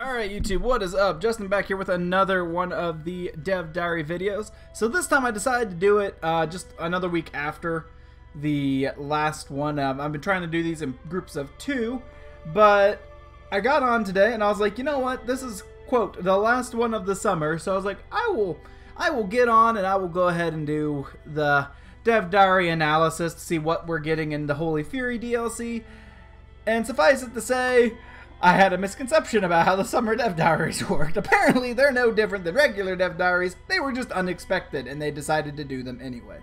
Alright YouTube, what is up? Justin back here with another one of the Dev Diary videos. So this time I decided to do it just another week after the last one. I've been trying to do these in groups of 2, but I got on today and I was like, you know what? This is, quote, the last one of the summer. So I was like, I will get on and I will go ahead and do the Dev Diary analysis to see what we're getting in the Holy Fury DLC. And suffice it to say, I had a misconception about how the summer Dev Diaries worked. Apparently, they're no different than regular Dev Diaries. They were just unexpected, and they decided to do them anyway.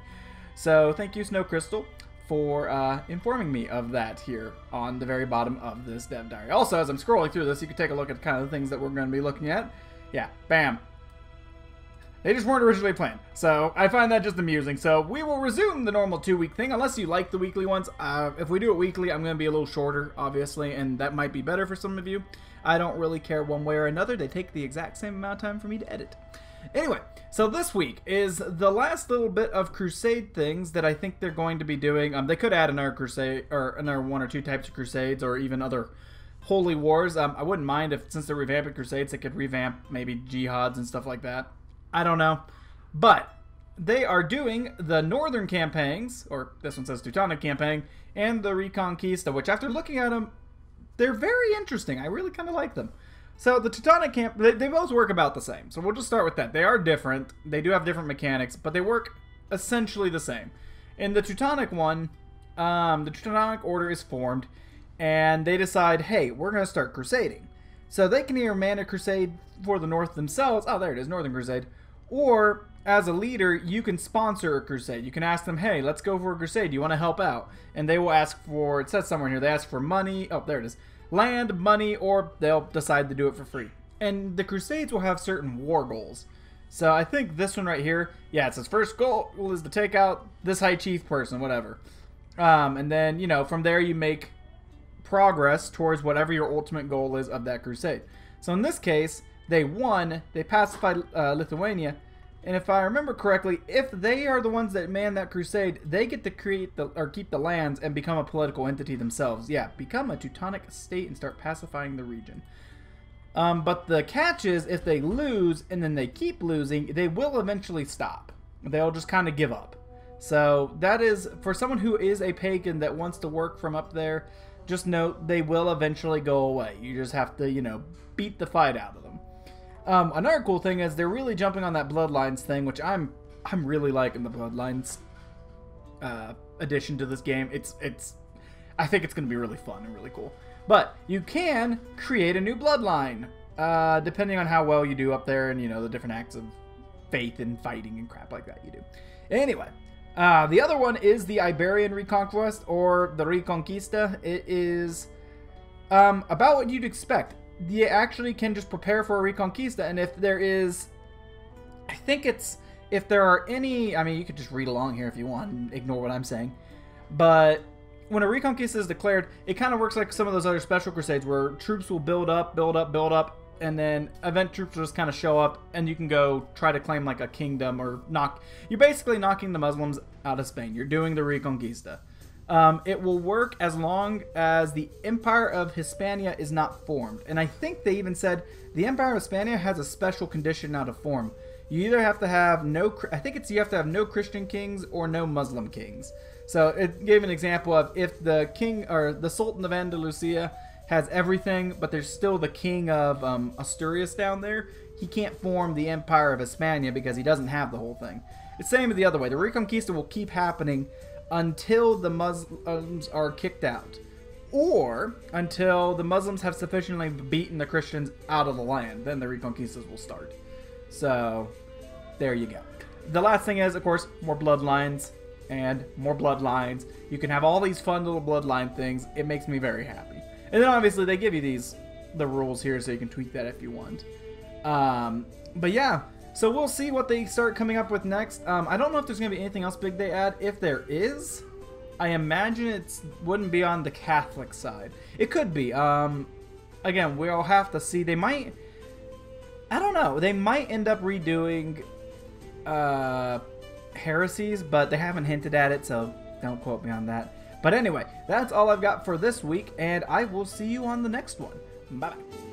So, thank you, Snow Crystal, for informing me of that here on the very bottom of this Dev Diary. Also, as I'm scrolling through this, you can take a look at kind of the things that we're going to be looking at. Yeah, bam. They just weren't originally planned. So, I find that just amusing. So, we will resume the normal 2-week thing, unless you like the weekly ones. If we do it weekly, I'm going to be a little shorter, obviously, and that might be better for some of you. I don't really care one way or another. They take the exact same amount of time for me to edit. Anyway, so this week is the last little bit of Crusade things that I think they're going to be doing. They could add another Crusade, or another 1 or 2 types of Crusades, or even other Holy Wars. I wouldn't mind if, since they're revamping Crusades, they could revamp maybe Jihads and stuff like that. I don't know, but they are doing the Northern campaigns, or this one says Teutonic campaign, and the Reconquista, which after looking at them, they're very interesting. I really kind of like them. So the Teutonic camp, they both work about the same. So we'll just start with that. They are different. They do have different mechanics, but they work essentially the same. In the Teutonic one, the Teutonic Order is formed, and they decide, hey, we're going to start crusading. So they can either man a crusade for the North themselves. Oh, there it is, Northern Crusade. Or, as a leader, you can sponsor a crusade. You can ask them, hey, let's go for a crusade. Do you want to help out? And they will ask for, it says somewhere in here, they ask for money. Oh, there it is. Land, money, or they'll decide to do it for free. And the crusades will have certain war goals. So I think this one right here, yeah, it says first goal is to take out this high chief person, whatever. And then, you know, from there you make progress towards whatever your ultimate goal is of that crusade. So in this case, they won, they pacified Lithuania, and if I remember correctly, if they are the ones that man that crusade, they get to create the, or keep the lands and become a political entity themselves. Yeah, become a Teutonic state and start pacifying the region. But the catch is, if they lose and then they keep losing, they will eventually stop. They'll just kind of give up. So that is, for someone who is a pagan that wants to work from up there, just note they will eventually go away. You just have to, you know, beat the fight out of them. Another cool thing is they're really jumping on that Bloodlines thing, which I'm really liking the Bloodlines addition to this game. I think it's going to be really fun and really cool. But you can create a new bloodline, depending on how well you do up there and, you know, the different acts of faith and fighting and crap like that you do. Anyway, the other one is the Iberian Reconquest, or the Reconquista. It is about what you'd expect. You actually can just prepare for a Reconquista, and if there is, I think it's, if there are any, I mean, you could just read along here if you want and ignore what I'm saying, but when a Reconquista is declared, it kind of works like some of those other special crusades where troops will build up, and then event troops will just kind of show up, and you can go try to claim like a kingdom, or you're basically knocking the Muslims out of Spain. You're doing the Reconquista. It will work as long as the Empire of Hispania is not formed. And I think they even said the Empire of Hispania has a special condition now to form. You either have to have you have to have no Christian kings or no Muslim kings. So it gave an example of if the king, or the Sultan of Andalusia, has everything, but there's still the king of Asturias down there, he can't form the Empire of Hispania because he doesn't have the whole thing. It's the same the other way. The Reconquista will keep happening until the Muslims are kicked out, or until the Muslims have sufficiently beaten the Christians out of the land. Then the Reconquistas will start. So there you go. The last thing is, of course, more bloodlines and more bloodlines. You can have all these fun little bloodline things. It makes me very happy. And then obviously they give you the rules here, so you can tweak that if you want. But yeah. So we'll see what they start coming up with next. I don't know if there's going to be anything else big they add. If there is, I imagine it wouldn't be on the Catholic side. It could be. Again, we'll have to see. They might, I don't know. They might end up redoing heresies, but they haven't hinted at it, so don't quote me on that. But anyway, that's all I've got for this week, and I will see you on the next one. Bye-bye.